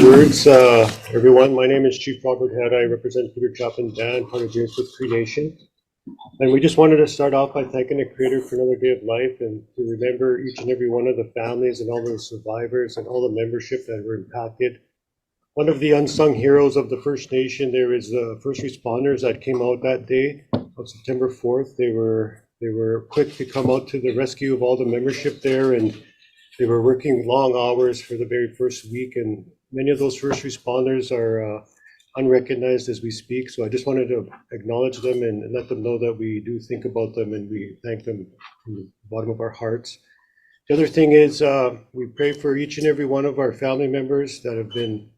words. Everyone, my name is Chief Robert Head. I represent Peter Chapman Dan, part of James Smith Cree Nation. And we just wanted to start off by thanking the Creator for another day of life and to remember each and every one of the families and all the survivors and all the membership that were impacted. One of the unsung heroes of the First Nation there is the first responders that came out that day of September 4th. They were quick to come out to the rescue of all the membership there, and they were working long hours for the very first week, and many of those first responders are unrecognized as we speak. So I just wanted to acknowledge them and let them know that we do think about them and we thank them from the bottom of our hearts. The other thing is we pray for each and every one of our family members that have been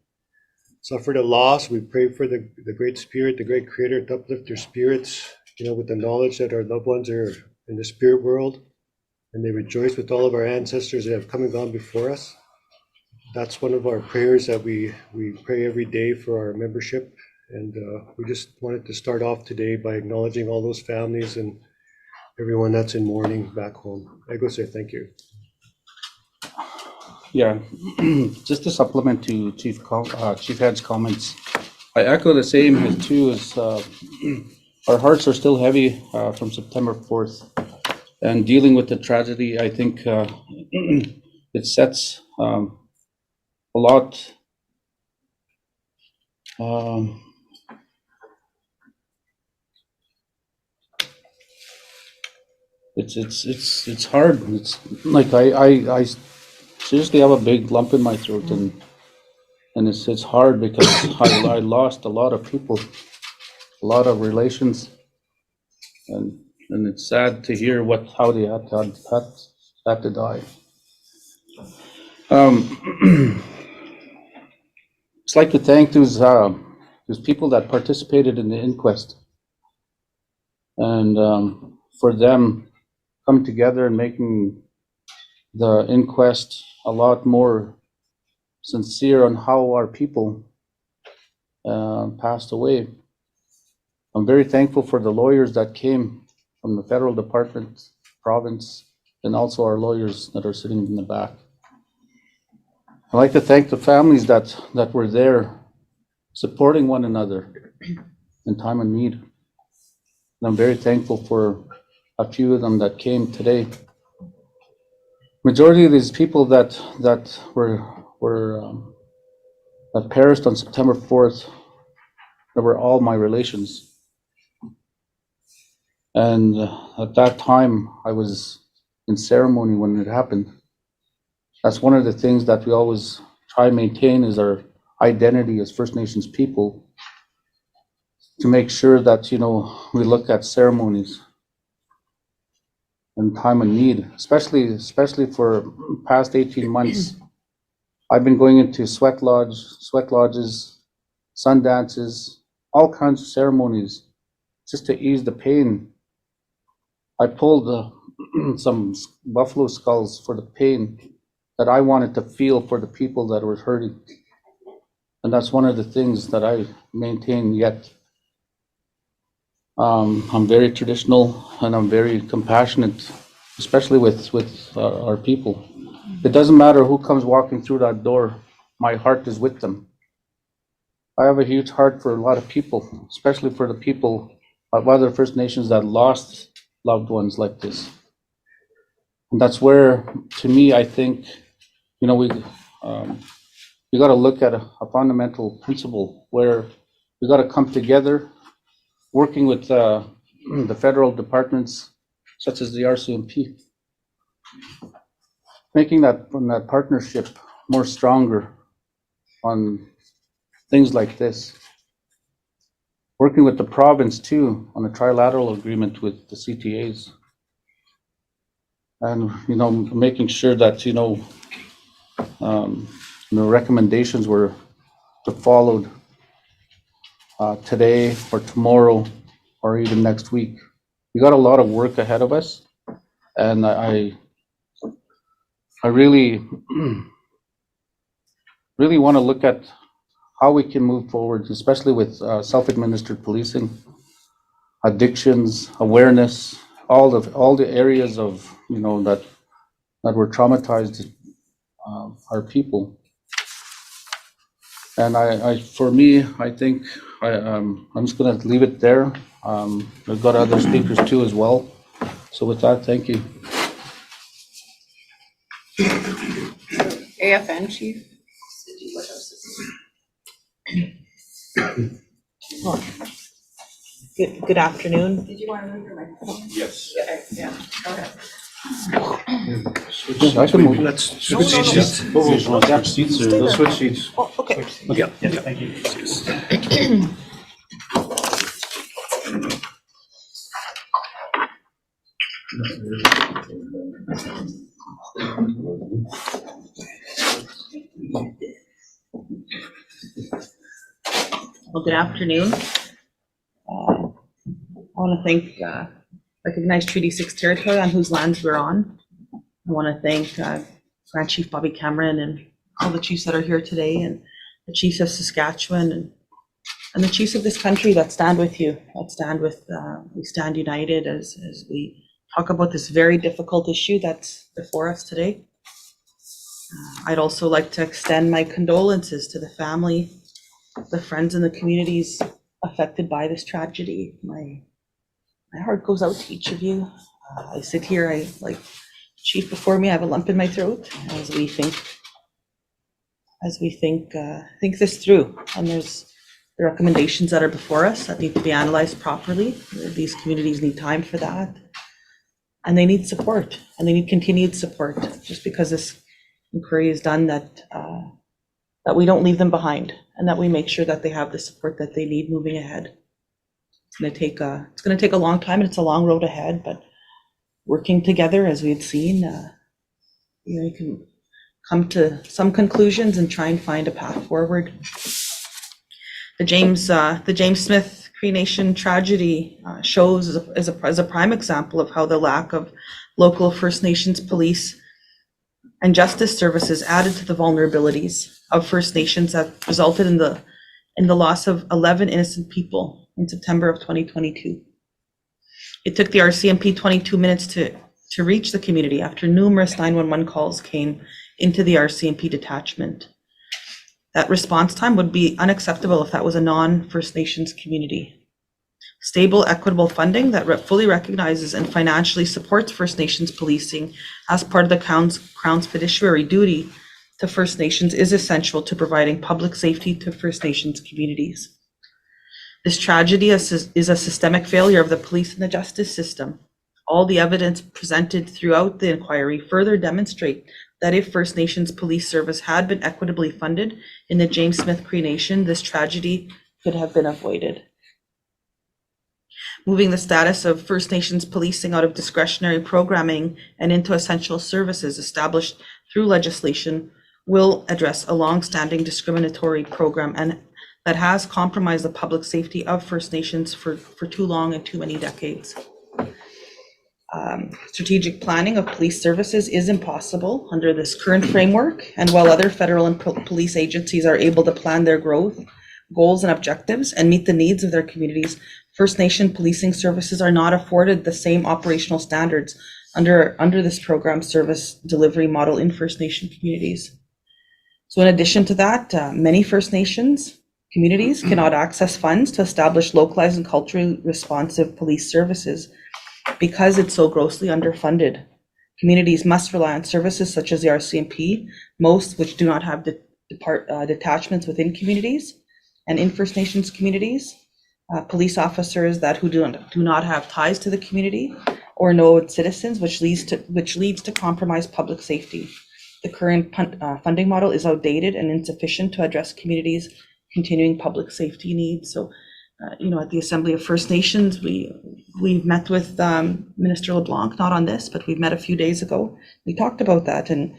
suffered a loss. We pray for the Great Spirit, the Great Creator, to uplift their spirits, with the knowledge that our loved ones are in the spirit world, and they rejoice with all of our ancestors that have come and gone before us. That's one of our prayers that we pray every day for our membership. And we just wanted to start off today by acknowledging all those families and everyone that's in mourning back home. I go say thank you. Yeah, just to supplement to Chief Head's comments, I echo the same as too. As our hearts are still heavy from September 4th, and dealing with the tragedy, I think it sets a lot. It's hard. It's like I seriously have a big lump in my throat, and it's hard because I lost a lot of people, a lot of relations, and it's sad to hear how they had to die. Just like to thank those people that participated in the inquest, and for them coming together and making the inquest a lot more sincere on how our people passed away. I'm very thankful for the lawyers that came from the federal department, province, and also our lawyers that are sitting in the back. I'd like to thank the families that were there supporting one another in time of need. And I'm very thankful for a few of them that came today. Majority of these people that perished on September 4th, they were all my relations. And at that time, I was in ceremony when it happened. That's one of the things that we always try to maintain is our identity as First Nations people, to make sure that, we look at ceremonies in time of need, especially for past 18 months. I've been going into sweat lodges, sun dances, all kinds of ceremonies just to ease the pain. I pulled some buffalo skulls for the pain that I wanted to feel for the people that were hurting. And that's one of the things that I maintain yet. I'm very traditional and I'm very compassionate, especially with our people. It doesn't matter who comes walking through that door, my heart is with them. I have a huge heart for a lot of people, especially for the people of other First Nations that lost loved ones like this. And that's where, to me, I think, we got to look at a fundamental principle where we got to come together, working with the federal departments such as the RCMP, making that partnership more stronger on things like this. Working with the province too on a trilateral agreement with the CTAs, and making sure that the recommendations were followed today or tomorrow or even next week. We got a lot of work ahead of us, and I really really want to look at how we can move forward, especially with self-administered policing, addictions, awareness, all the areas of that were traumatized our people. And for me, I think I'm just going to leave it there. We've got other speakers too as well. So with that, thank you. AFN chief. Good afternoon. Did you want to move your microphone? Yes. Okay, yeah, go ahead. Yeah, I can move. Let's switch seats. Let's switch seats. Oh, okay. Yeah, thank you. Well, good afternoon. I want to recognize Treaty 6 territory on whose lands we're on. I want to thank Grand Chief Bobby Cameron and all the chiefs that are here today, and the chiefs of Saskatchewan, and the chiefs of this country that stand with you, we stand united as we talk about this very difficult issue that's before us today. I'd also like to extend my condolences to the family, the friends, and the communities affected by this tragedy. My heart goes out to each of you. I sit here, like Chief before me, I have a lump in my throat as we think this through. And there's the recommendations that are before us that need to be analyzed properly. These communities need time for that, and they need support, and they need continued support. Just because this inquiry is done, that we don't leave them behind, and that we make sure that they have the support that they need moving ahead. It's going to take a long time, and it's a long road ahead, but working together, as we had seen, you can come to some conclusions and try and find a path forward. The James Smith Cree Nation tragedy shows as a prime example of how the lack of local First Nations police and justice services added to the vulnerabilities of First Nations that resulted in the loss of 11 innocent people in September of 2022. It took the RCMP 22 minutes to reach the community after numerous 911 calls came into the RCMP detachment. That response time would be unacceptable if that was a non-First Nations community. Stable, equitable funding that fully recognizes and financially supports First Nations policing as part of the Crown's fiduciary duty to First Nations is essential to providing public safety to First Nations communities. This tragedy is a systemic failure of the police and the justice system. All the evidence presented throughout the inquiry further demonstrate that if First Nations police service had been equitably funded in the James Smith Cree Nation, this tragedy could have been avoided. Moving the status of First Nations policing out of discretionary programming and into essential services established through legislation will address a long-standing discriminatory program and that has compromised the public safety of First Nations for too long and too many decades. Strategic planning of police services is impossible under this current framework, and while other federal and police agencies are able to plan their growth, goals, and objectives and meet the needs of their communities, First Nation policing services are not afforded the same operational standards under this program service delivery model in First Nation communities. So in addition to that, many First Nations communities cannot access funds to establish localized and culturally responsive police services because it's so grossly underfunded. Communities must rely on services such as the RCMP, most which do not have detachments within communities, and in First Nations communities, police officers who do not have ties to the community or know its citizens, which leads to compromised public safety. The current funding model is outdated and insufficient to address communities' continuing public safety needs. So, at the Assembly of First Nations, we've met with Minister LeBlanc, not on this, but we've met a few days ago. We talked about that, and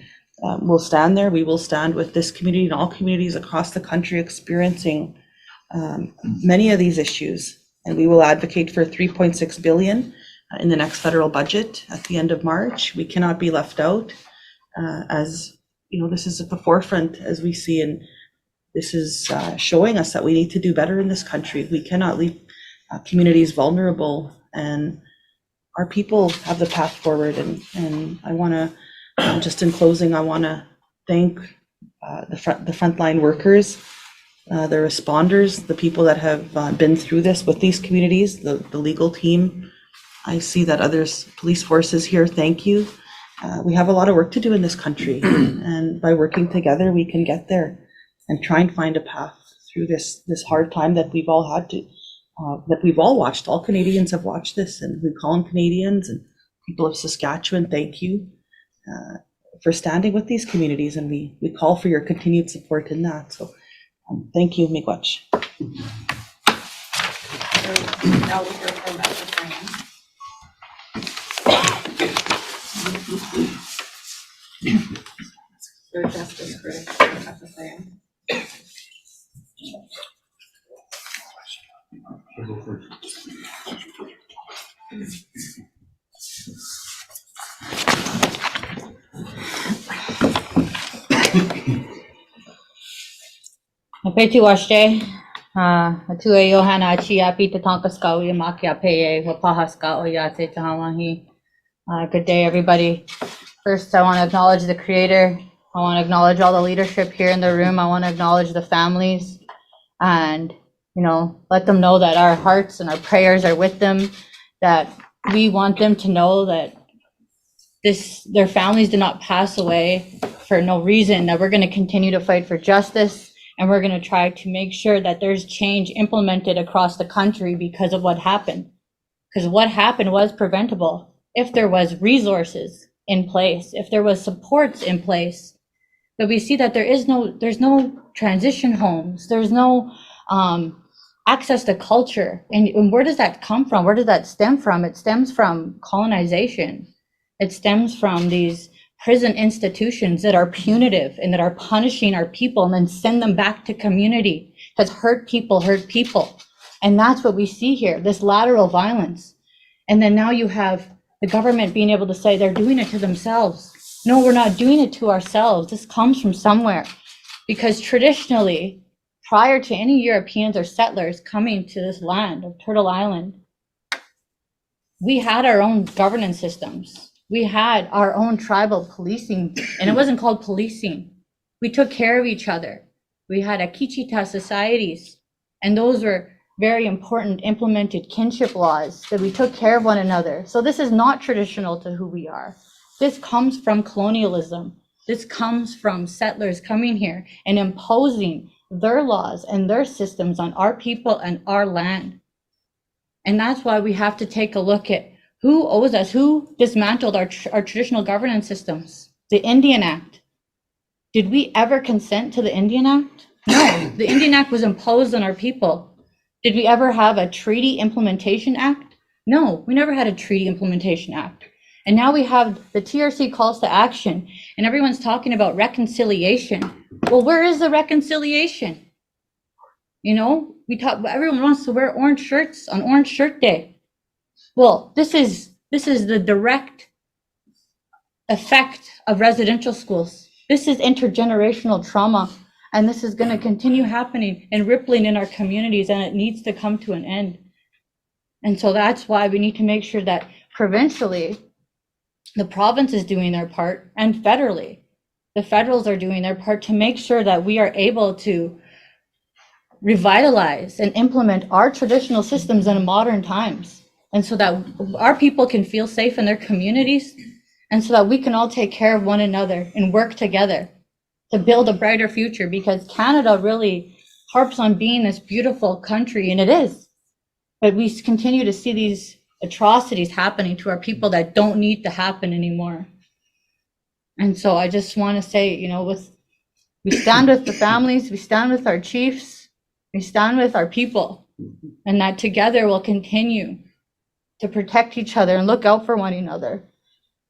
we'll stand there. We will stand with this community and all communities across the country experiencing many of these issues, and we will advocate for $3.6 billion in the next federal budget at the end of March. We cannot be left out, as this is at the forefront as we see, and this is showing us that we need to do better in this country. We cannot leave communities vulnerable, and our people have the path forward. And I want to, just in closing, I want to thank the frontline workers the responders, the people that have been through this with these communities, the legal team. I see that others, police forces here, thank you. We have a lot of work to do in this country, and by working together, we can get there and try and find a path through this hard time that we've all had to, that we've all watched. All Canadians have watched this, and we call them Canadians, and people of Saskatchewan, thank you for standing with these communities, and we call for your continued support in that. So thank you, Miigwech. So now we'll hear from APTN. So justice critic for APTN. Peti washte, tu e Johanna chia pita tonkaska uya makia peye wapahaska oyate tahawahi. Good day, everybody. First, I want to acknowledge the Creator. I want to acknowledge all the leadership here in the room. I want to acknowledge the families, and let them know that our hearts and our prayers are with them. That we want them to know that their families did not pass away for no reason. That we're going to continue to fight for justice. And we're going to try to make sure that there's change implemented across the country because of what happened. Because what happened was preventable. If there was resources in place, if there was supports in place, but we see that there's no transition homes, there's no access to culture. And where does that come from? Where does that stem from? It stems from colonization. It stems from these prison institutions that are punitive and that are punishing our people and then send them back to community, because hurt people hurt people. And that's what we see here, this lateral violence. And then now you have the government being able to say they're doing it to themselves. No, we're not doing it to ourselves. This comes from somewhere. Because traditionally, prior to any Europeans or settlers coming to this land of Turtle Island, we had our own governance systems. We had our own tribal policing, and it wasn't called policing. We took care of each other. We had Akichita societies, and those were very important implemented kinship laws that we took care of one another. So this is not traditional to who we are. This comes from colonialism. This comes from settlers coming here and imposing their laws and their systems on our people and our land. And that's why we have to take a look at who owes us, who dismantled our traditional governance systems. The Indian Act. Did we ever consent to the Indian Act? No, the Indian Act was imposed on our people. Did we ever have a Treaty Implementation Act? No, we never had a Treaty Implementation Act. And now we have the TRC calls to action, and everyone's talking about reconciliation. Well, where is the reconciliation? Everyone wants to wear orange shirts on Orange Shirt Day. Well, this is the direct effect of residential schools. This is intergenerational trauma, and this is going to continue happening and rippling in our communities, and it needs to come to an end. And so that's why we need to make sure that provincially, the province is doing their part, and federally, the federals are doing their part to make sure that we are able to revitalize and implement our traditional systems in modern times. And so that our people can feel safe in their communities, and so that we can all take care of one another and work together to build a brighter future, because Canada really harps on being this beautiful country, and it is. But we continue to see these atrocities happening to our people that don't need to happen anymore. And so I just want to say, we stand with the families, we stand with our chiefs, we stand with our people, and that together we'll continue to protect each other and look out for one another.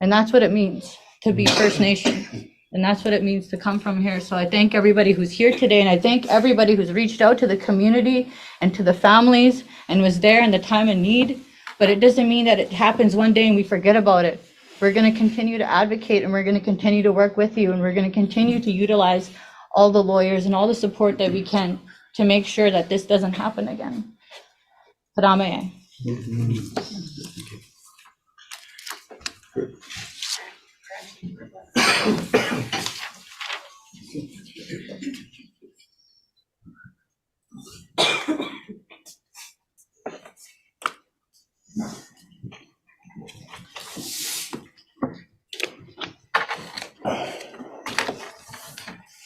And that's what it means to be First Nation. And that's what it means to come from here. So I thank everybody who's here today, and I thank everybody who's reached out to the community and to the families and was there in the time of need. But it doesn't mean that it happens one day and we forget about it. We're going to continue to advocate, and we're going to continue to work with you, and we're going to continue to utilize all the lawyers and all the support that we can to make sure that this doesn't happen again. Parame.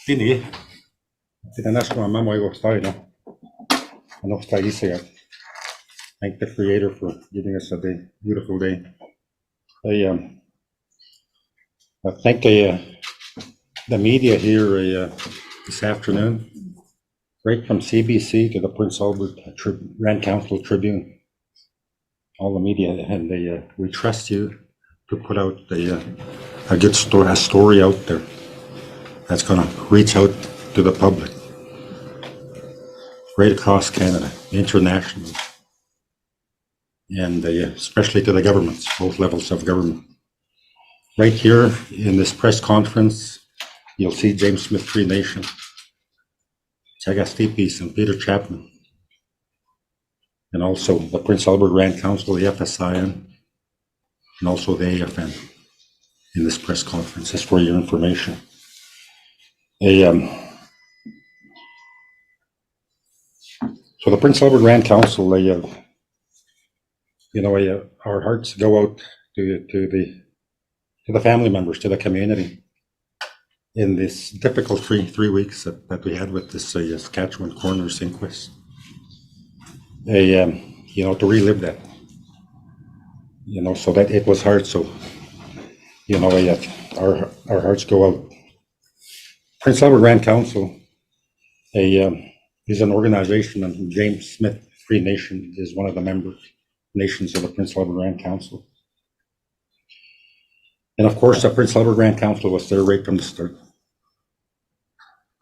Tini. Tinanas ko mama mo tayo, no? Ano tayo siya? Thank the Creator for giving us a day, beautiful day. I thank the media here this afternoon, right from CBC to the Prince Albert Grand Council Tribune, all the media, and we trust you to put out a good story, a story out there that's going to reach out to the public, right across Canada, internationally, and especially to the governments, both levels of government. Right here in this press conference, you'll see James Smith Cree Nation, Tagastipis, and Peter Chapman, and also the Prince Albert Grand Council, the FSIN, and also the AFN in this press conference, just for your information. So the Prince Albert Grand Council, our hearts go out to the family members, to the community, in this difficult three weeks that we had with this Saskatchewan Coroner's Inquest. To relive that, so that it was hard. So, our hearts go out. Prince Albert Grand Council is an organization, and James Smith Cree Nation is one of the member nations of the Prince Albert Grand Council. And of course, the Prince Albert Grand Council was there right from the start,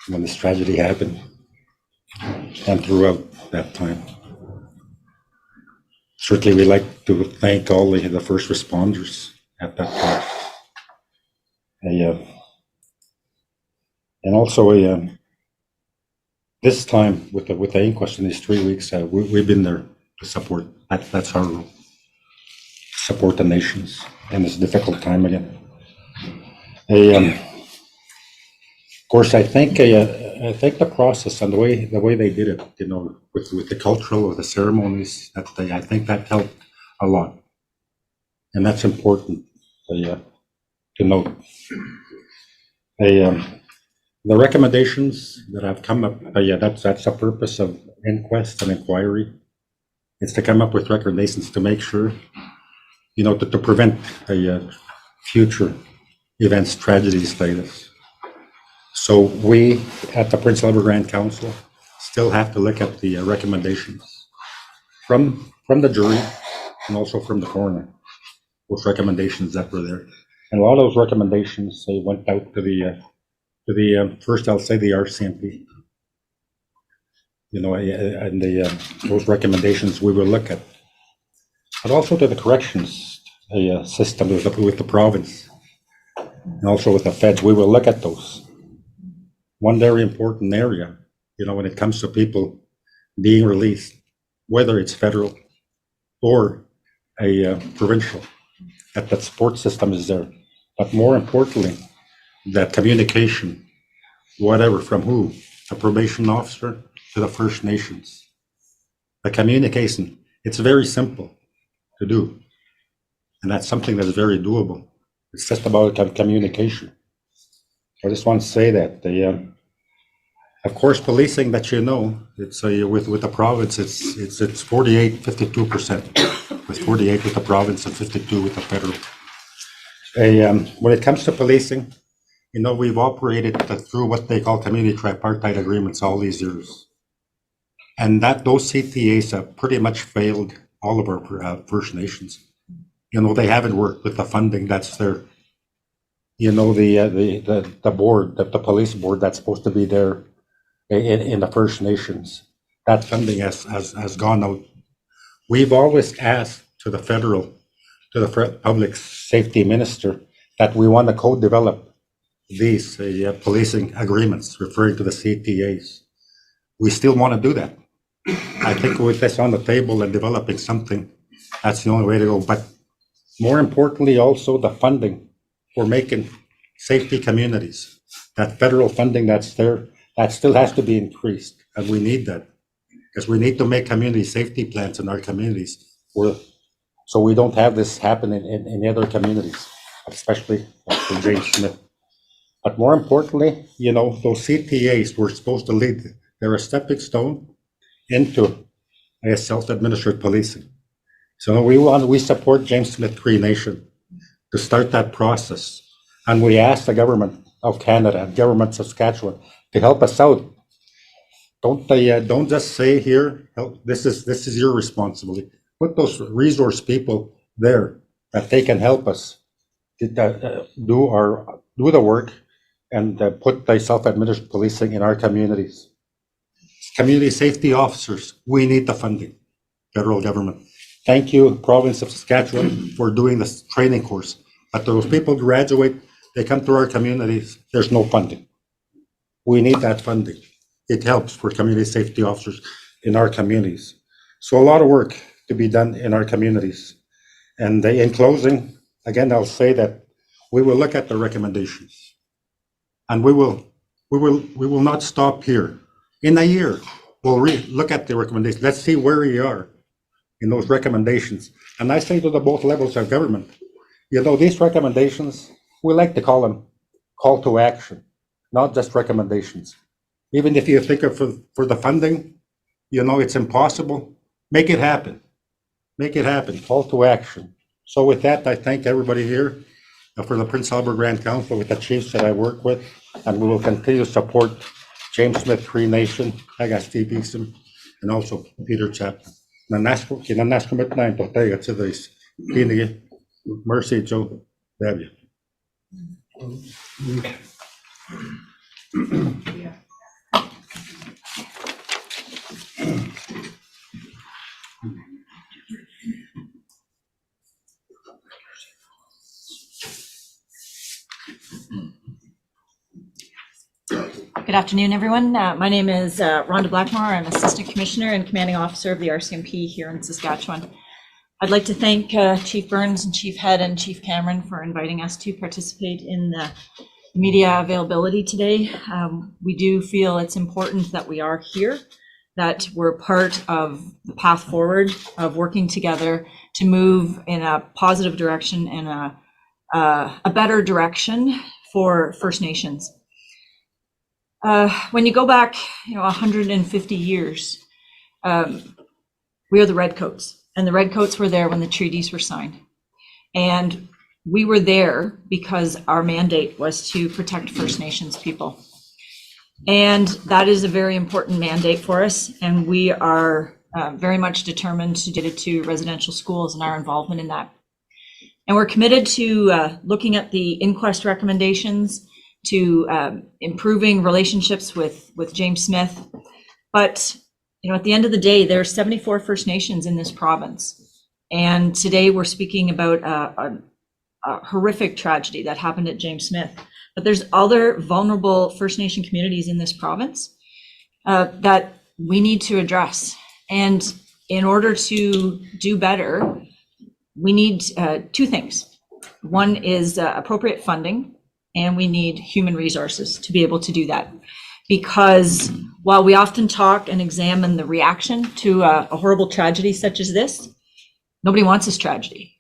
when this tragedy happened, and throughout that time. Certainly, we like to thank all the first responders at that time. And also, this time with the inquest in these 3 weeks, we've been there to support. That's our role. Support the nations in this difficult time again. Of course, I think the process and the way they did it, with the cultural or the ceremonies, I think that helped a lot, and that's important to note. The recommendations that have come up, that's the purpose of inquest and inquiry. It's to come up with recommendations to make sure, to prevent future events, tragedies like this. So we at the Prince Albert Grand Council still have to look at the recommendations from the jury and also from the coroner, those recommendations that were there. And a lot of those recommendations, they went out to the first, I'll say the RCMP, and those recommendations we will look at, but also to the corrections system with the province, and also with the feds. We will look at those. One very important area, when it comes to people being released, whether it's federal or a provincial, that support system is there. But more importantly, that communication, whatever, from who, the probation officer to the First Nations. The communication, it's very simple to do. And that's something that's very doable. It's just about communication. I just want to say that of course, policing, that it's with the province, it's 48, 52%, with 48 with the province and 52 with the federal. When it comes to policing, we've operated through what they call community tripartite agreements all these years, and those CTAs have pretty much failed all of our First Nations. They haven't worked with the funding that's there. The board, the police board that's supposed to be there in the First Nations, that funding has gone out. We've always asked to the public safety minister, that we want to co-develop these policing agreements referring to the CTAs. We still want to do that. I think with this on the table and developing something, that's the only way to go. But more importantly, also the funding for making safety communities, that federal funding that's there, that still has to be increased, and we need that, because we need to make community safety plans in our communities so we don't have this happen in other communities, especially for James Smith. But more importantly, you know, those CTAs were supposed to lead, they're a stepping stone into a self-administered policing. So we support James Smith Cree Nation to start that process. And we ask the government of Canada and government of Saskatchewan to help us out. Don't just say here, this is your responsibility. Put those resource people there that they can help us do the work and put the self-administered policing in our communities. Community safety officers, we need the funding, federal government. Thank you, province of Saskatchewan, for doing this training course. But those people graduate, they come to our communities, there's no funding. We need that funding. It helps for community safety officers in our communities. So a lot of work to be done in our communities. And in closing, again, I'll say that we will look at the recommendations. And we will not stop here. In a year, we'll look at the recommendations. Let's see where we are in those recommendations. And I say to the both levels of government, you know, these recommendations, we like to call them call to action, not just recommendations. Even if you think of for the funding, you know, it's impossible, make it happen. Make it happen, call to action. So with that, I thank everybody here for the Prince Albert Grand Council with the chiefs that I work with, and we will continue to support James Smith Cree Nation, Steve Easton, and also Peter Chapman. Kinanaskomet na ito tayo at sa this. Mercy, Joe, Debbie. Good afternoon, everyone. My name is Rhonda Blackmore. I'm Assistant Commissioner and Commanding Officer of the RCMP here in Saskatchewan. I'd like to thank Chief Burns and Chief Head and Chief Cameron for inviting us to participate in the media availability today. We do feel it's important that we are here, that we're part of the path forward of working together to move in a positive direction and a better direction for First Nations. When you go back, 150 years, we are the Redcoats, and the Redcoats were there when the treaties were signed. And we were there because our mandate was to protect First Nations people. And that is a very important mandate for us, and we are very much determined to get it to residential schools and our involvement in that. And we're committed to looking at the Inquest recommendations, to improving relationships with James Smith. But, at the end of the day, there are 74 First Nations in this province. And today we're speaking about a horrific tragedy that happened at James Smith. But there's other vulnerable First Nation communities in this province that we need to address. And in order to do better, we need two things. One is appropriate funding, and we need human resources to be able to do that. Because while we often talk and examine the reaction to a horrible tragedy such as this, nobody wants this tragedy.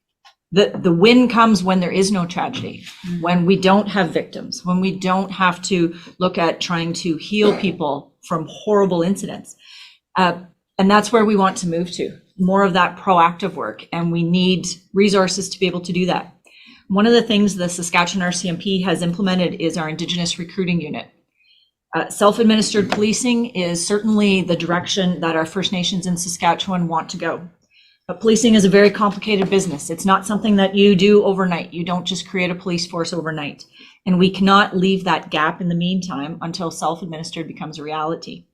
The win comes when there is no tragedy, when we don't have victims, when we don't have to look at trying to heal people from horrible incidents. And that's where we want to move to, more of that proactive work, and we need resources to be able to do that. One of the things the Saskatchewan RCMP has implemented is our Indigenous recruiting unit. Self-administered policing is certainly the direction that our First Nations in Saskatchewan want to go. But policing is a very complicated business. It's not something that you do overnight. You don't just create a police force overnight. And we cannot leave that gap in the meantime until self-administered becomes a reality.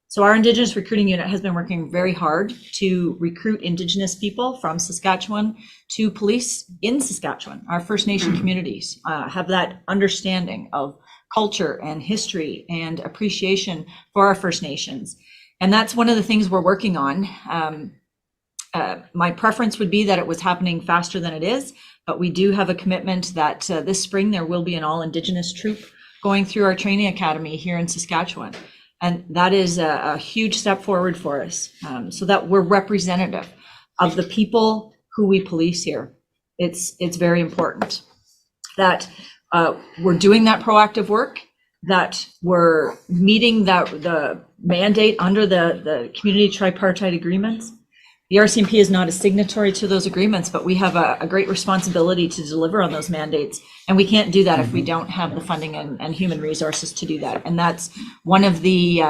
So our Indigenous recruiting unit has been working very hard to recruit Indigenous people from Saskatchewan to police in Saskatchewan. Our First Nation communities have that understanding of culture and history and appreciation for our First Nations. And that's one of the things we're working on. My preference would be that it was happening faster than it is, but we do have a commitment that this spring there will be an all Indigenous troop going through our training academy here in Saskatchewan. And that is a huge step forward for us, so that we're representative of the people who we police here. It's very important that we're doing that proactive work, that we're meeting the mandate under the community tripartite agreements. The RCMP is not a signatory to those agreements, but we have a great responsibility to deliver on those mandates. And we can't do that if we don't have the funding and human resources to do that. And that's one of the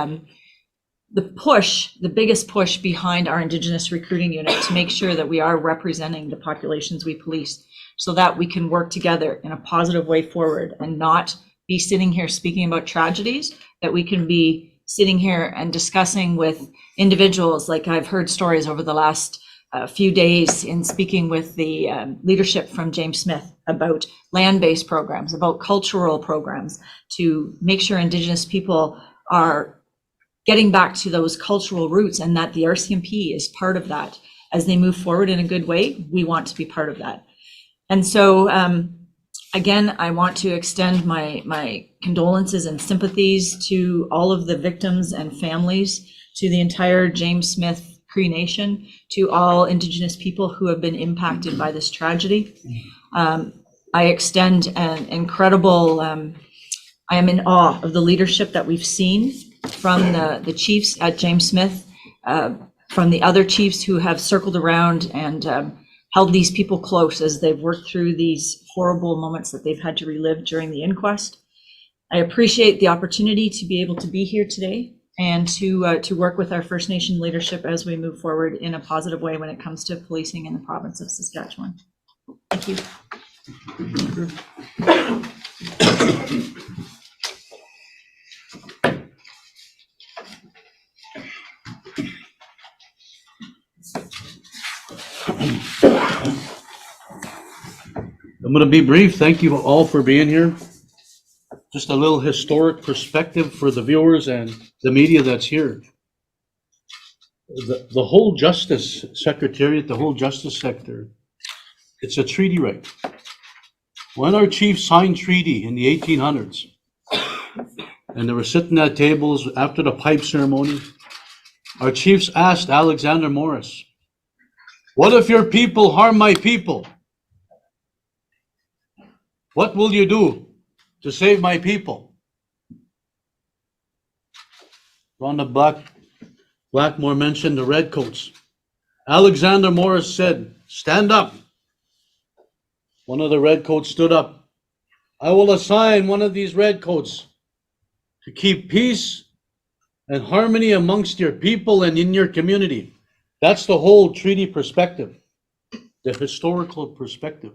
biggest push behind our Indigenous recruiting unit, to make sure that we are representing the populations we police, so that we can work together in a positive way forward and not be sitting here speaking about tragedies, that we can be sitting here and discussing with individuals, like I've heard stories over the last few days in speaking with the leadership from James Smith about land-based programs, about cultural programs, to make sure Indigenous people are getting back to those cultural roots, and that the RCMP is part of that. As they move forward in a good way, we want to be part of that. And so, again, I want to extend my condolences and sympathies to all of the victims and families, to the entire James Smith Cree Nation, to all Indigenous people who have been impacted by this tragedy. I extend an incredible, I am in awe of the leadership that we've seen from the chiefs at James Smith, from the other chiefs who have circled around and held these people close as they've worked through these horrible moments that they've had to relive during the inquest. I appreciate the opportunity to be able to be here today and to work with our First Nation leadership as we move forward in a positive way when it comes to policing in the province of Saskatchewan. Thank you. I'm going to be brief. Thank you all for being here. Just a little historic perspective for the viewers and the media that's here. The whole Justice Secretariat, the whole Justice sector, it's a treaty right. When our chiefs signed treaty in the 1800s, and they were sitting at tables after the pipe ceremony, our chiefs asked Alexander Morris, "What if your people harm my people? What will you do to save my people?" Rhonda Blackmore mentioned the redcoats. Alexander Morris said, "Stand up." One of the redcoats stood up. "I will assign one of these redcoats to keep peace and harmony amongst your people and in your community." That's the whole treaty perspective, the historical perspective.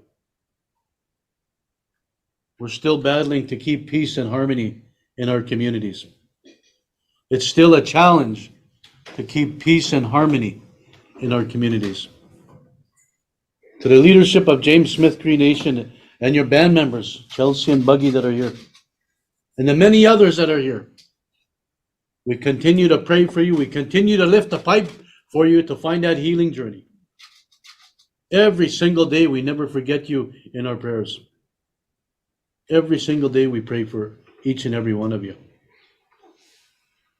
We're still battling to keep peace and harmony in our communities. It's still a challenge to keep peace and harmony in our communities. To the leadership of James Smith Cree Nation and your band members, Chelsea and Buggy, that are here, and the many others that are here, we continue to pray for you. We continue to lift the pipe for you to find that healing journey. Every single day, we never forget you in our prayers. Every single day we pray for each and every one of you.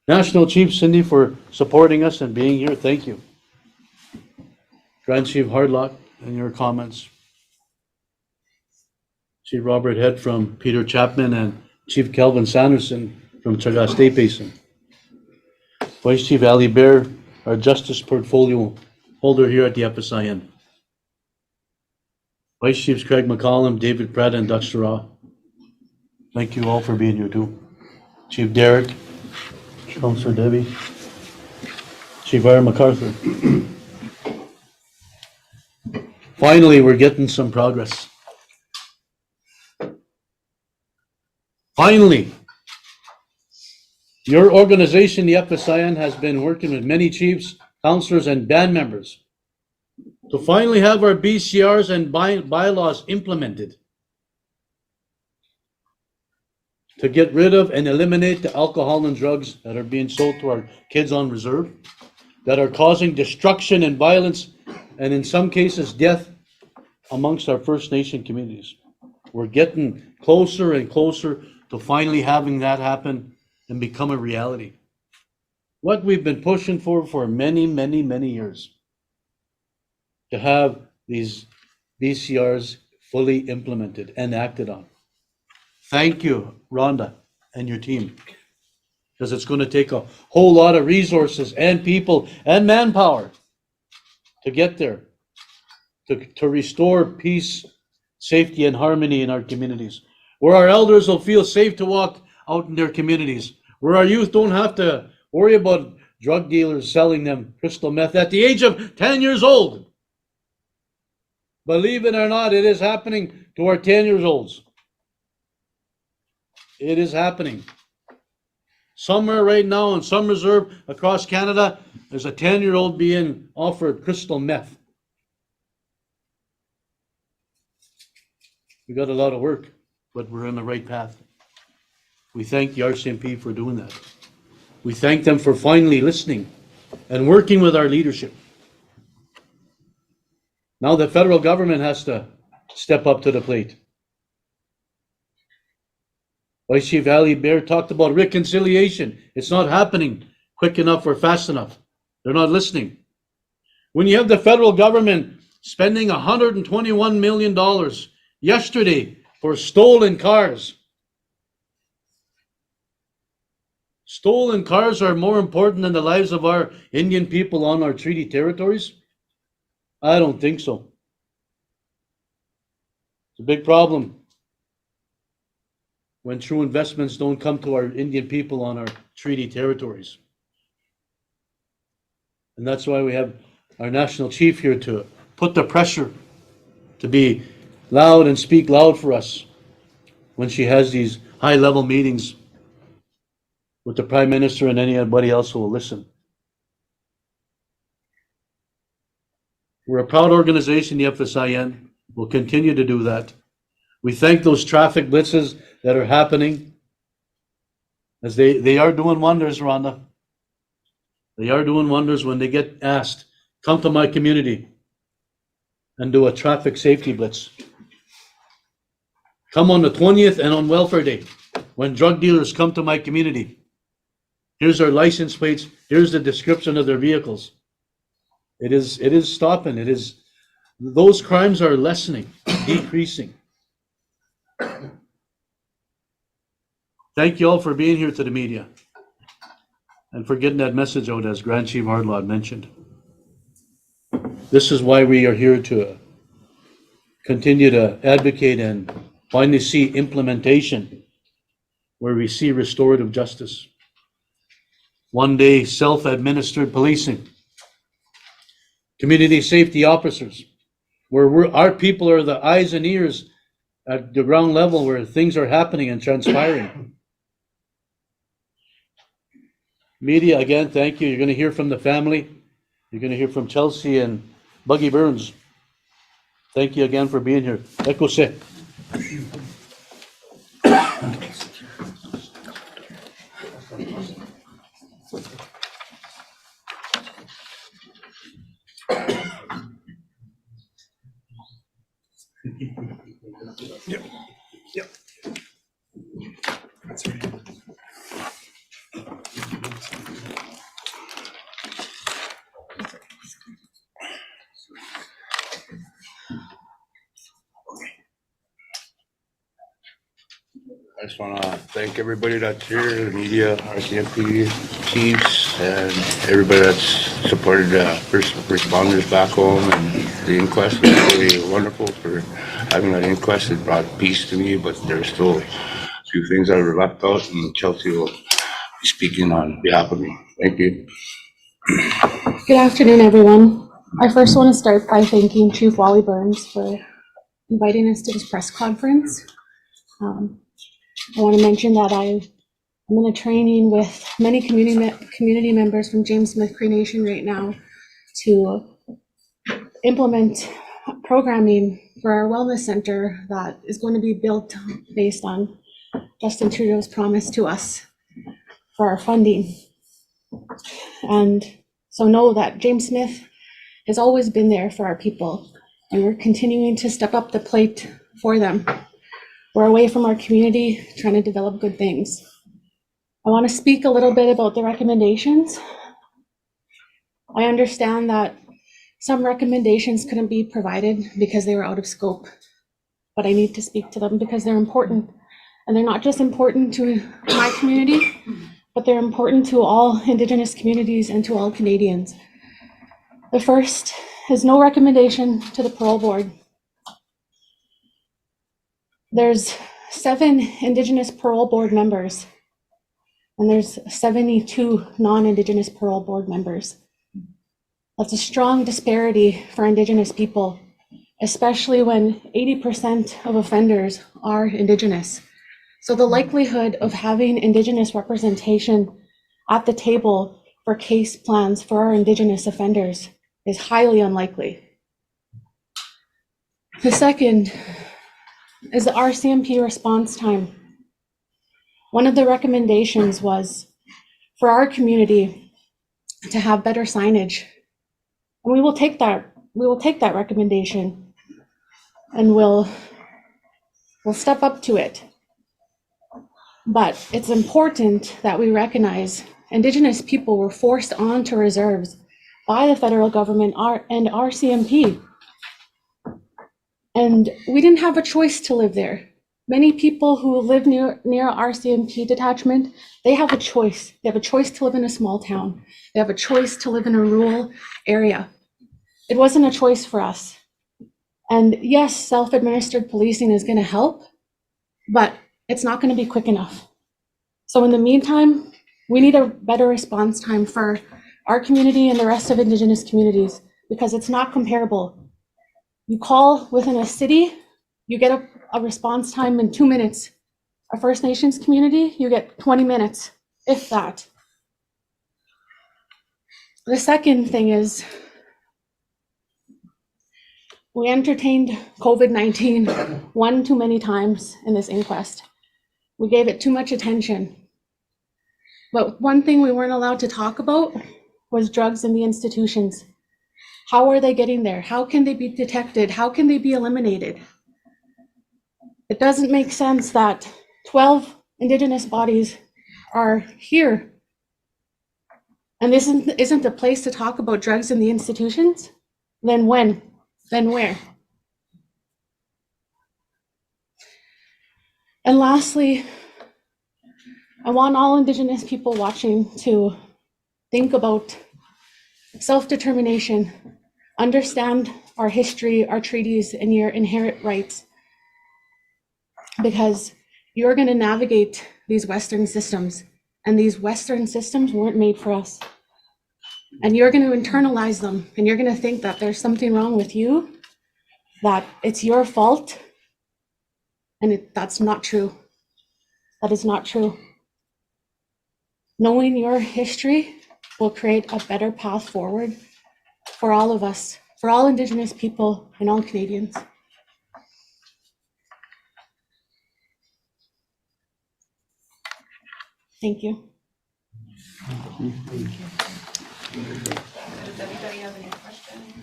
National Chief Cindy, for supporting us and being here, thank you. Grand Chief Hardlock, and your comments. Chief Robert Head from Peter Chapman and Chief Kelvin Sanderson from Chagastay Basin. Vice Chief Ali Bear, our Justice Portfolio holder here at the FSIN. Vice Chiefs Craig McCollum, David Pratt, and Dutch Raw. Thank you all for being here too. Chief Derek, Councillor Debbie, Chief Aaron MacArthur. Finally, we're getting some progress. Finally, your organization, the FSIN, has been working with many chiefs, councillors, and band members to finally have our BCRs and bylaws implemented, to get rid of and eliminate the alcohol and drugs that are being sold to our kids on reserve, that are causing destruction and violence, and in some cases death amongst our First Nation communities. We're getting closer and closer to finally having that happen and become a reality. What we've been pushing for many, many, many years, to have these BCRs fully implemented and acted on. Thank you, Rhonda, and your team. Because it's going to take a whole lot of resources and people and manpower to get there, to restore peace, safety, and harmony in our communities, where our elders will feel safe to walk out in their communities, where our youth don't have to worry about drug dealers selling them crystal meth at the age of 10 years old. Believe it or not, it is happening to our 10-year-olds. It is happening. Somewhere right now in some reserve across Canada, there's a 10-year-old being offered crystal meth. We got a lot of work, but we're on the right path. We thank the RCMP for doing that. We thank them for finally listening and working with our leadership. Now the federal government has to step up to the plate. Vice Chief Ali Bear talked about reconciliation. It's not happening quick enough or fast enough. They're not listening. When you have the federal government spending $121 million yesterday for stolen cars. Stolen cars are more important than the lives of our Indian people on our treaty territories? I don't think so. It's a big problem when true investments don't come to our Indian people on our treaty territories. And that's why we have our national chief here to put the pressure to be loud and speak loud for us when she has these high-level meetings with the Prime Minister and anybody else who will listen. We're a proud organization, the FSIN. We'll continue to do that. We thank those traffic blitzes that are happening, as they are doing wonders, Rhonda. They are doing wonders when they get asked, come to my community and do a traffic safety blitz. Come on the 20th and on Welfare Day, when drug dealers come to my community. Here's their license plates. Here's the description of their vehicles. It is stopping. Those crimes are lessening, decreasing. Thank you all for being here to the media and for getting that message out, as Grand Chief Hardlaw mentioned. This is why we are here, to continue to advocate and finally see implementation where we see restorative justice. One day, self-administered policing, community safety officers, where our people are the eyes and ears at the ground level where things are happening and transpiring. Media, again, thank you. You're going to hear from the family. You're going to hear from Chelsea and Buggy Burns. Thank you again for being here. Ekose. Yep. That's right. I just want to thank everybody that's here, the media, RCMP, chiefs, and everybody that's supported first responders back home, and the inquest was really wonderful for having that inquest. It brought peace to me, but there's still a few things that were left out, and Chelsea will be speaking on behalf of me. Thank you. Good afternoon, everyone. I first want to start by thanking Chief Wally Burns for inviting us to this press conference. I want to mention that I'm in a training with many community members from James Smith Cree Nation right now to implement programming for our wellness center that is going to be built based on Justin Trudeau's promise to us for our funding. And so know that James Smith has always been there for our people, and we're continuing to step up the plate for them. We're away from our community trying to develop good things. I want to speak a little bit about the recommendations. I understand that some recommendations couldn't be provided because they were out of scope, but I need to speak to them because they're important And they're not just important to my community, but they're important to all Indigenous communities and to all Canadians. The first is no recommendation to the parole board. There's 7 Indigenous parole board members, and there's 72 non-Indigenous parole board members. That's a strong disparity for Indigenous people, especially when 80% of offenders are Indigenous. So the likelihood of having Indigenous representation at the table for case plans for our Indigenous offenders is highly unlikely. The second is the RCMP response time. One of the recommendations was for our community to have better signage. And we will take that recommendation, and we'll step up to it. But it's important that we recognize Indigenous people were forced onto reserves by the federal government and RCMP. And we didn't have a choice to live there. Many people who live near RCMP detachment, they have a choice. They have a choice to live in a small town. They have a choice to live in a rural area. It wasn't a choice for us. And yes, self-administered policing is going to help, but it's not going to be quick enough. So in the meantime, we need a better response time for our community and the rest of Indigenous communities, because it's not comparable. You call within a city, you get a response time in 2 minutes. A First Nations community, you get 20 minutes, if that. The second thing is, we entertained COVID-19 one too many times in this inquest. We gave it too much attention. But one thing we weren't allowed to talk about was drugs in the institutions. How are they getting there? How can they be detected? How can they be eliminated? It doesn't make sense that 12 Indigenous bodies are here. And this isn't a place to talk about drugs in the institutions? Then when? Then where? And lastly, I want all Indigenous people watching to think about self-determination, understand our history, our treaties, and your inherent rights, because you're going to navigate these Western systems, and these Western systems weren't made for us. And you're going to internalize them, and you're going to think that there's something wrong with you, that it's your fault, and that's not true. That is not true. Knowing your history will create a better path forward for all of us, for all Indigenous people and all Canadians. Thank you. Does anybody have any questions?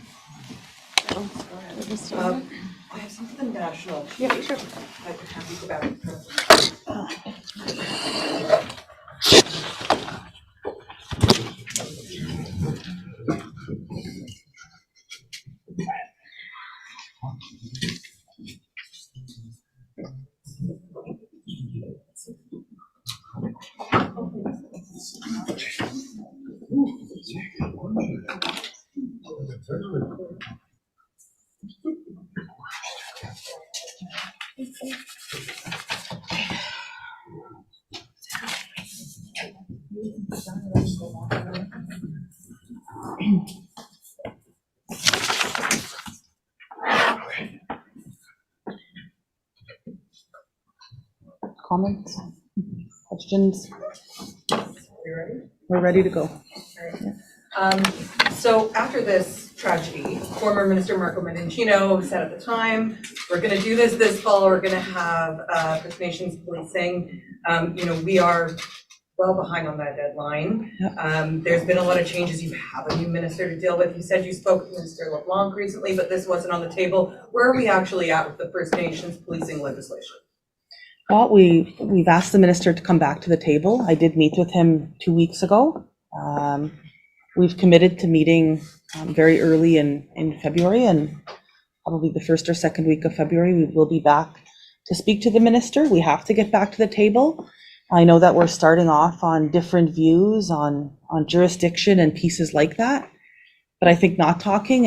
No? Go ahead. I have something national. Yeah, sure. I would have you go back. Comments? Questions? We're ready to go. So after this tragedy, former Minister Marco Mendicino said at the time, we're going to do this fall, we're going to have First Nations policing. We are well behind on that deadline. There's been a lot of changes. You have a new minister to deal with. You said you spoke with Minister LeBlanc recently, but this wasn't on the table. Where are we actually at with the First Nations policing legislation? Well, we've asked the minister to come back to the table. I did meet with him 2 weeks ago. We've committed to meeting very early in February, and probably the first or second week of February, we will be back speak to the minister. We have to get back to the table. I know that we're starting off on different views on jurisdiction and pieces like that, but I think not talking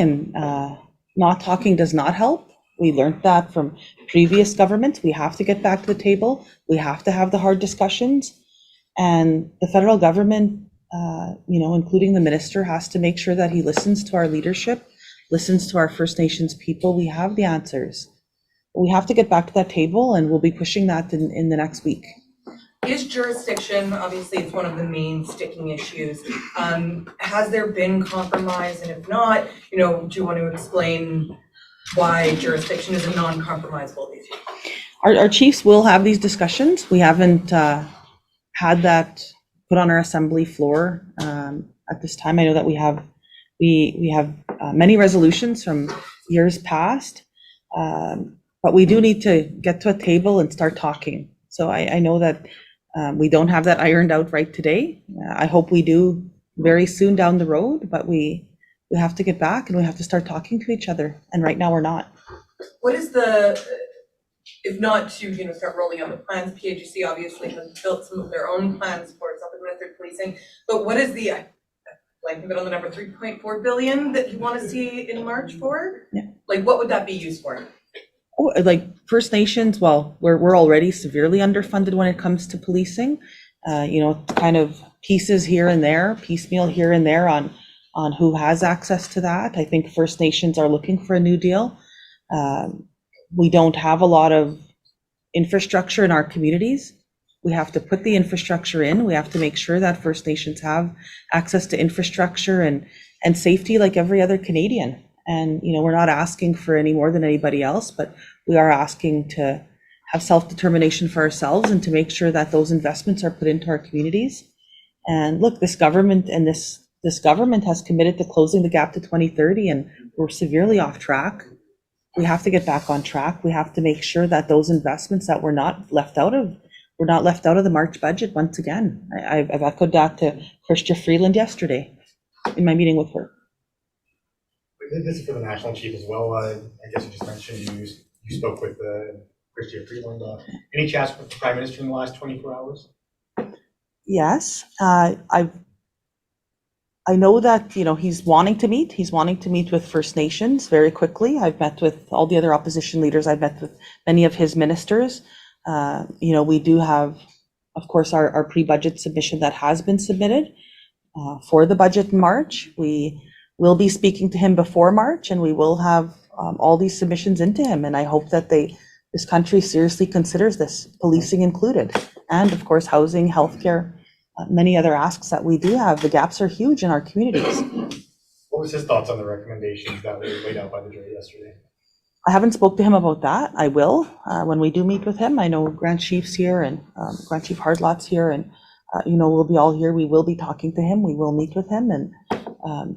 does not help. We learned that from previous governments. We have to get back to the table. We have to have the hard discussions, and the federal government, including the minister, has to make sure that he listens to our leadership, listens to our First Nations people. We have the answers. We have to get back to that table, and we'll be pushing that in the next week. Is jurisdiction, obviously it's one of the main sticking issues. Has there been compromise? And if not, do you want to explain why jurisdiction is a non-compromisable issue? Our chiefs will have these discussions. We haven't had that put on our assembly floor at this time. I know that we have many resolutions from years past, but we do need to get to a table and start talking. So I know that we don't have that ironed out right today. I hope we do very soon down the road, but we have to get back and we have to start talking to each other. And right now we're not. What is if not to, start rolling out the plans, PAGC obviously has built some of their own plans for self-administered policing, but what is the, blanking bit on the number, 3.4 billion that you want to see in March for? Yeah. Like, what would that be used for? Like First Nations, well, we're already severely underfunded when it comes to policing. Kind of pieces here and there, piecemeal here and there on who has access to that. I think First Nations are looking for a new deal. We don't have a lot of infrastructure in our communities. We have to put the infrastructure in. We have to make sure that First Nations have access to infrastructure and safety like every other Canadian. And, we're not asking for any more than anybody else, but we are asking to have self-determination for ourselves and to make sure that those investments are put into our communities. And look, this government and this government has committed to closing the gap to 2030, and we're severely off track. We have to get back on track. We have to make sure that those investments that we're not left out of the March budget once again. I've echoed that to Christia Freeland yesterday in my meeting with her. This is for the national chief as well. I guess you just mentioned you spoke with Christia Freeland. Any chats with the Prime Minister in the last 24 hours? Yes, I know that, he's wanting to meet. He's wanting to meet with First Nations very quickly. I've met with all the other opposition leaders. I've met with many of his ministers. We do have, of course, our pre-budget submission that has been submitted for the budget in March. We will be speaking to him before March, and we will have all these submissions into him. And I hope that this country seriously considers this, policing included, and of course, housing, healthcare, many other asks that we do have. The gaps are huge in our communities. What was his thoughts on the recommendations that were laid out by the jury yesterday? I haven't spoke to him about that. I will when we do meet with him. I know Grand Chief's here and Grand Chief Hardlot's here, and we'll be all here. We will be talking to him. We will meet with him, and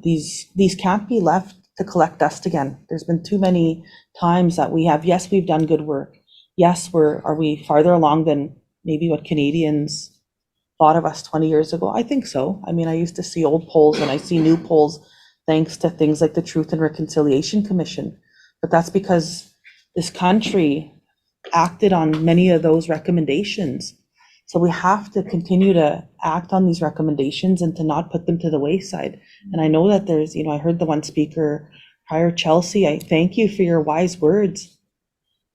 these can't be left to collect dust again. There's been too many times that we've done good work. Yes, are we farther along than maybe what Canadians thought of us 20 years ago? I think so. I mean, I used to see old polls and I see new polls thanks to things like the Truth and Reconciliation Commission. But that's because this country acted on many of those recommendations. So we have to continue to act on these recommendations and to not put them to the wayside. And I know that there's, I heard the one speaker prior, Chelsea, I thank you for your wise words.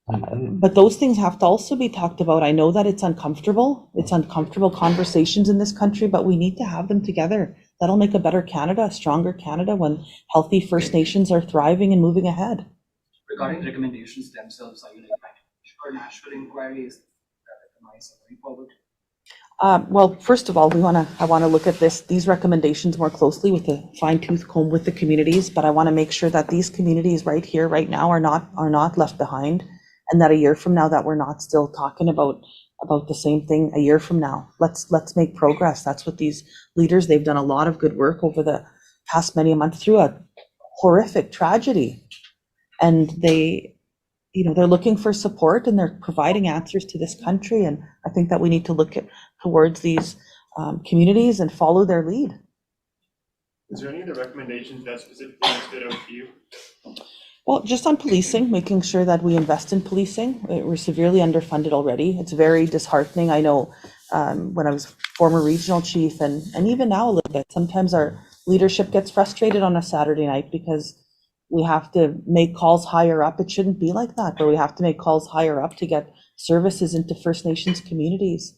But those things have to also be talked about. I know that it's uncomfortable. It's uncomfortable conversations in this country, but we need to have them together. That'll make a better Canada, a stronger Canada, when healthy First Nations are thriving and moving ahead. Regarding the recommendations themselves, are you sure national inquiry is recognized going forward? Well, first of all, I want to look at these recommendations more closely with a fine-tooth comb with the communities, but I want to make sure that these communities right here, right now, are not left behind. And that a year from now, that we're not still talking about the same thing a year from now. Let's make progress. That's what these leaders, they've done a lot of good work over the past many months through a horrific tragedy. And they're looking for support and they're providing answers to this country. And I think that we need to look towards these communities and follow their lead. Is there any of the recommendations that specifically stood out to you? Well, just on policing, making sure that we invest in policing. We're severely underfunded already. It's very disheartening. I know when I was former regional chief and even now a little bit, sometimes our leadership gets frustrated on a Saturday night because we have to make calls higher up. It shouldn't be like that, but we have to make calls higher up to get services into First Nations communities.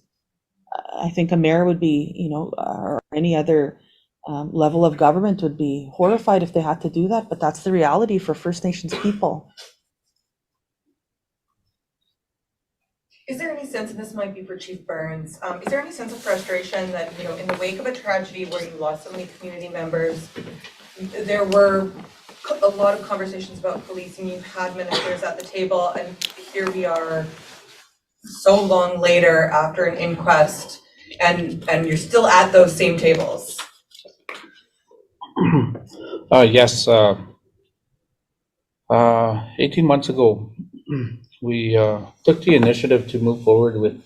I think a mayor would be, or any other level of government would be horrified if they had to do that, but that's the reality for First Nations people. Is there any sense, and this might be for Chief Burns, is there any sense of frustration that, in the wake of a tragedy where you lost so many community members, there were a lot of conversations about policing, you've had ministers at the table, and here we are so long later after an inquest, and you're still at those same tables? Yes, 18 months ago, we took the initiative to move forward with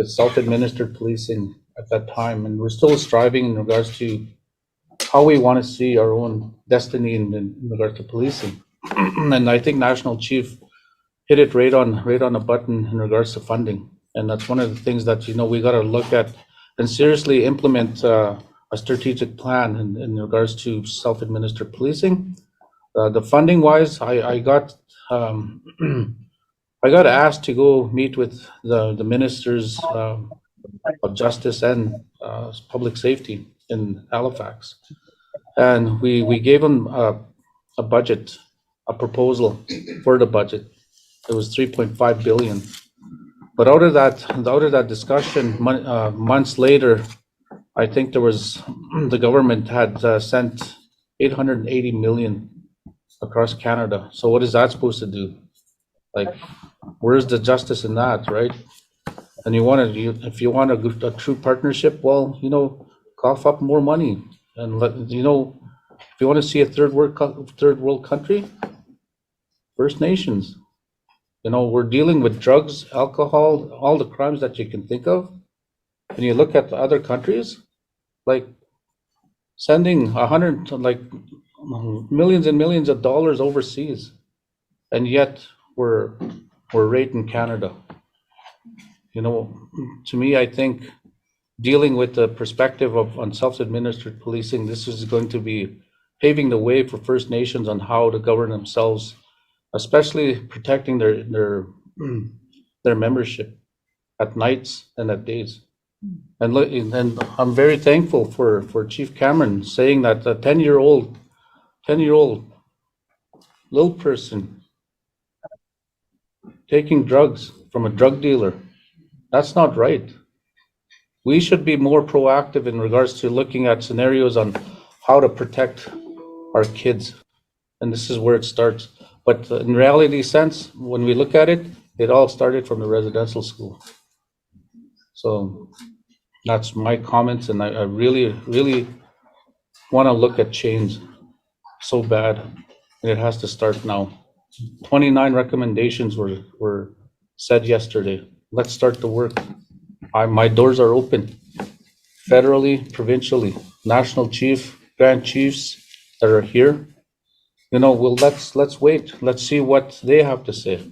self-administered policing at that time, and we're still striving in regards to how we want to see our own destiny in regards to policing. And I think National Chief hit it right on the button in regards to funding, and that's one of the things that we got to look at and seriously implement a strategic plan in regards to self-administered policing. The funding wise, I got I got asked to go meet with the ministers of justice and public safety in Halifax, and we gave them a budget, a proposal for the budget. It was 3.5 billion. But out of that discussion, months later, I think the government had sent 880 million across Canada. So what is that supposed to do? Like, where's the justice in that, right? And if you want a true partnership, well, cough up more money and if you want to see a third world country, First Nations. We're dealing with drugs, alcohol, all the crimes that you can think of. And you look at the other countries, like sending millions and millions of dollars overseas, and yet we're right in Canada. To me, I think dealing with the perspective on self-administered policing, this is going to be paving the way for First Nations on how to govern themselves, especially protecting their membership at nights and at days. And I'm very thankful for Chief Cameron saying that a 10-year-old little person taking drugs from a drug dealer, that's not right. We should be more proactive in regards to looking at scenarios on how to protect our kids. And this is where it starts. But in reality sense, when we look at it, it all started from the residential school. So that's my comments, and I really, really want to look at change so bad, and it has to start now. 29 recommendations were said yesterday. Let's start the work. My doors are open, federally, provincially, national chief, grand chiefs that are here. Well, let's wait. Let's see what they have to say.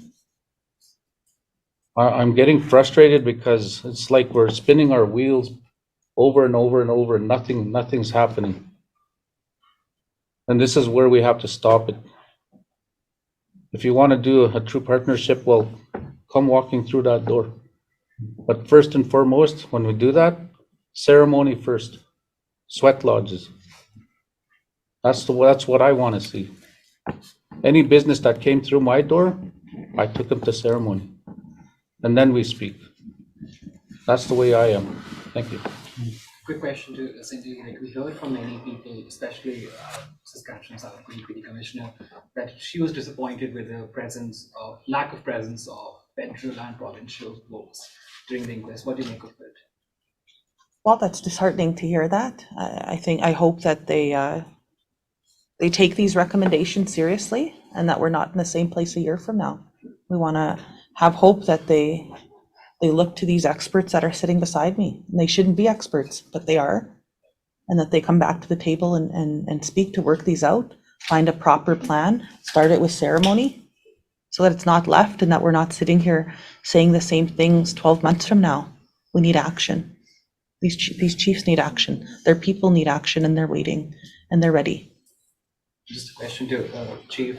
I'm getting frustrated because it's like we're spinning our wheels over and over and over, and nothing's happening. And this is where we have to stop it. If you want to do a true partnership, well, come walking through that door. But first and foremost, when we do that, ceremony first, sweat lodges. That's what I want to see. Any business that came through my door, I took them to ceremony, and then we speak. That's the way I am. Thank you. Quick question to Cindy. We heard from many people, especially Saskatchewan's Deputy Commissioner, that she was disappointed with the lack of presence of federal and provincial votes during the inquest. What do you make of it? Well, that's disheartening to hear that. I hope that they take these recommendations seriously, and that we're not in the same place a year from now. We want to have hope that they look to these experts that are sitting beside me. And they shouldn't be experts, but they are, and that they come back to the table and speak to work these out. find a proper plan, start it with ceremony, so that it's not left and that we're not sitting here saying the same things 12 months from now. We need action. These chiefs need action. Their people need action, and they're waiting and they're ready. Just a question to Chief.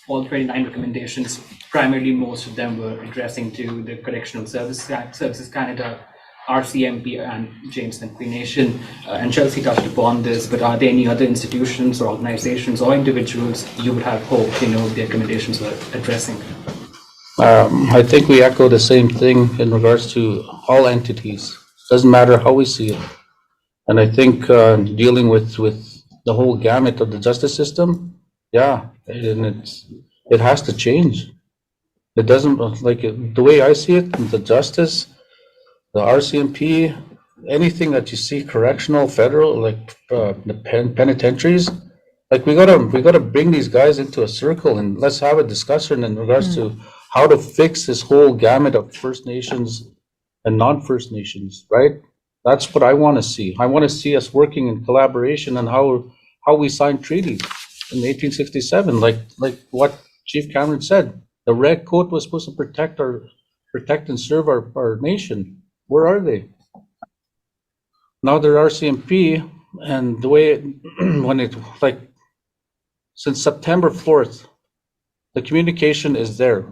All 29 recommendations, primarily most of them were addressing to the Correctional Services Canada, RCMP, and James Smith Cree Nation. And Chelsea touched upon this, but are there any other institutions or organizations or individuals you would have hoped, the recommendations were addressing? I think we echo the same thing in regards to all entities. Doesn't matter how we see it. And I think dealing with the whole gamut of the justice system, yeah, and it has to change. It doesn't, like, the way I see it, the justice, the RCMP, anything that you see correctional, federal, like the penitentiaries, like we gotta bring these guys into a circle and let's have a discussion in regards to how to fix this whole gamut of First Nations and non-First Nations, right? That's what I want to see. I want to see us working in collaboration on how we signed treaties in 1867, like what Chief Cameron said. The red coat was supposed to protect and serve our nation. Where are they? Now they're RCMP, and the way when it, like, since September 4th, the communication is there.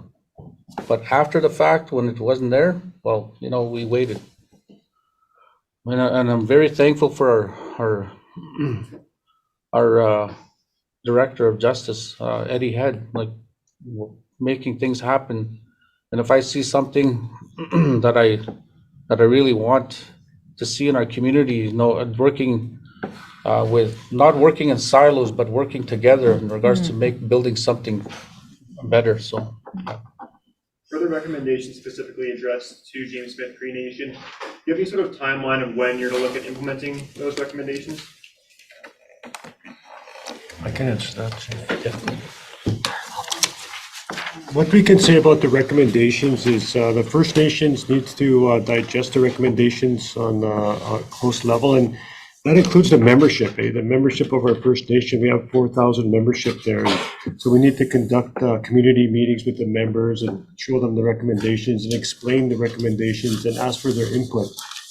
But after the fact, when it wasn't there, well, we waited. And I'm very thankful for our Director of Justice, Eddie Head, like making things happen. And if I see something that I really want to see in our community, working not working in silos, but working together in regards to building something better. So. Further recommendations specifically addressed to James Smith Cree Nation. Do you have any sort of timeline of when you're to look at implementing those recommendations? I can answer that, Chief. What we can say about the recommendations is the First Nations needs to digest the recommendations on a close level, and that includes the membership, the membership of our First Nation. We have 4,000 membership there. So we need to conduct community meetings with the members and show them the recommendations and explain the recommendations and ask for their input.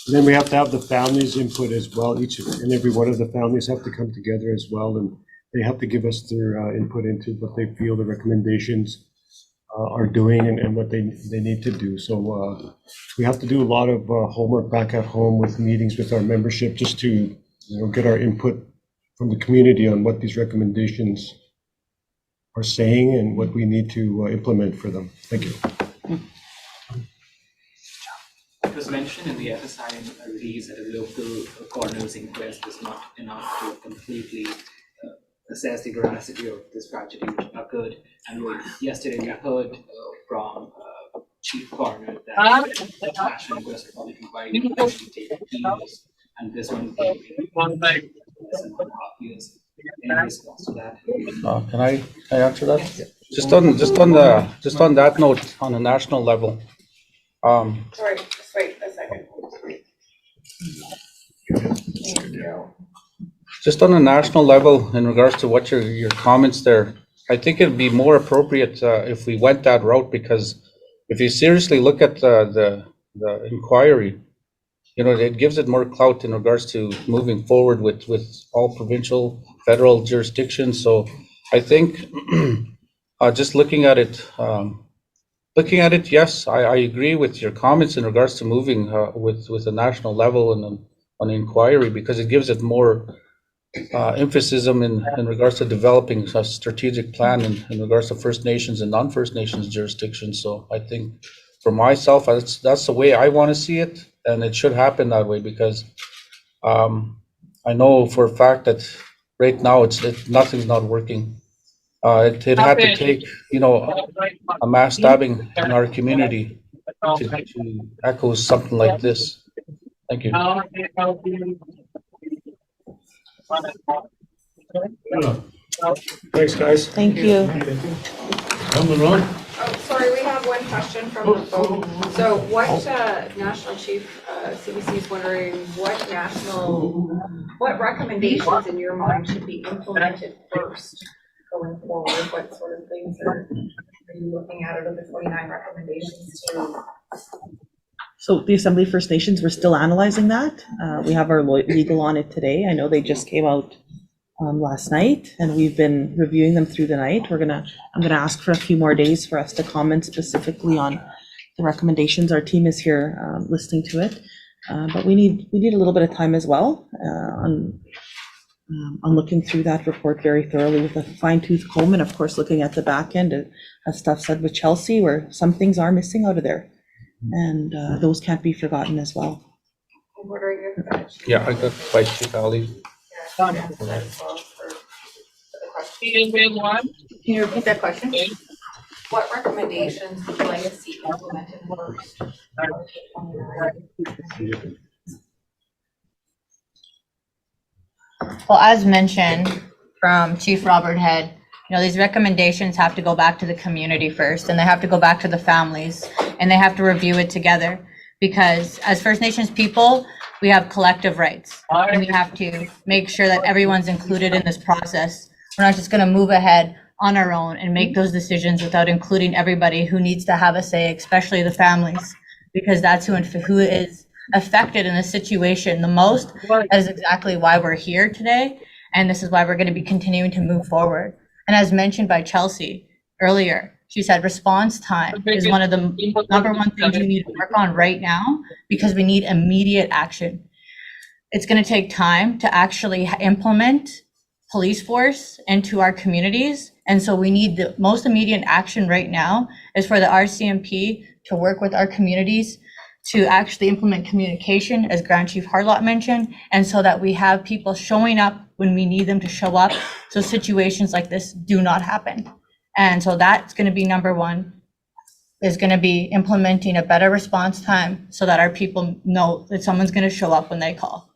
And then we have to have the families' input as well. Each and every one of the families have to come together as well, and they have to give us their input into what they feel the recommendations are doing and what they need to do. So we have to do a lot of homework back at home with meetings with our membership just to get our input from the community on what these recommendations are saying and what we need to implement for them. Thank you. It was mentioned in the FSI release that a local coroner's inquest is not enough to completely assess the veracity of this tragedy which occurred. And yesterday we heard from Chief Coroner that the National Inquest Republic inquiry will actually take years, and this one came in less than 1.5 years. Any response to that? Can I answer that? Just on that note, on a national level. Sorry, just wait a second. Thank you. Just on a national level, in regards to what your comments there, I think it'd be more appropriate if we went that route, because if you seriously look at the inquiry, it gives it more clout in regards to moving forward with all provincial, federal jurisdictions. So I think just looking at it, yes, I agree with your comments in regards to moving with a national level and on the inquiry, because it gives it more emphasis in regards to developing a strategic plan in regards to First Nations and non-First Nations jurisdictions. So I think for myself, that's the way I want to see it, and it should happen that way, because I know for a fact that right now nothing's not working. It had to take a mass stabbing in our community to echo something like this. Thank you. Thanks, guys. Thank you. Coming on. Oh, sorry, we have one question from the phone. So what, National Chief, CBC is wondering what recommendations in your mind should be implemented first going forward? What sort of things are you looking at out of the 29 recommendations to? So the Assembly First Nations, we're still analyzing that. We have our legal on it today. I know they just came out last night, and we've been reviewing them through the night. I'm gonna ask for a few more days for us to comment specifically on the recommendations. Our team is here listening to it, but we need a little bit of time as well on looking through that report very thoroughly with a fine-tooth comb, and of course looking at the back end, as stuff said with Chelsea, where some things are missing out of there. And those can't be forgotten as well. What are your thoughts? Yeah, I got Vice Chief Ali. Can you repeat that question? What recommendations would you like to see implemented first? Well, as mentioned from Chief Robert Head, these recommendations have to go back to the community first, and they have to go back to the families, and they have to review it together, because as First Nations people, we have collective rights, and we have to make sure that everyone's included in this process. We're not just going to move ahead on our own and make those decisions without including everybody who needs to have a say, especially the families, because that's who is affected in this situation the most. That is exactly why we're here today, and this is why we're going to be continuing to move forward. And as mentioned by Chelsea earlier, she said response time is one of the number one things we need to work on right now, because we need immediate action. It's going to take time to actually implement police force into our communities. And so we need the most immediate action right now is for the RCMP to work with our communities to actually implement communication, as Grand Chief Harlot mentioned, and so that we have people showing up when we need them to show up, so situations like this do not happen. And so that's going to be number one, is going to be implementing a better response time so that our people know that someone's going to show up when they call.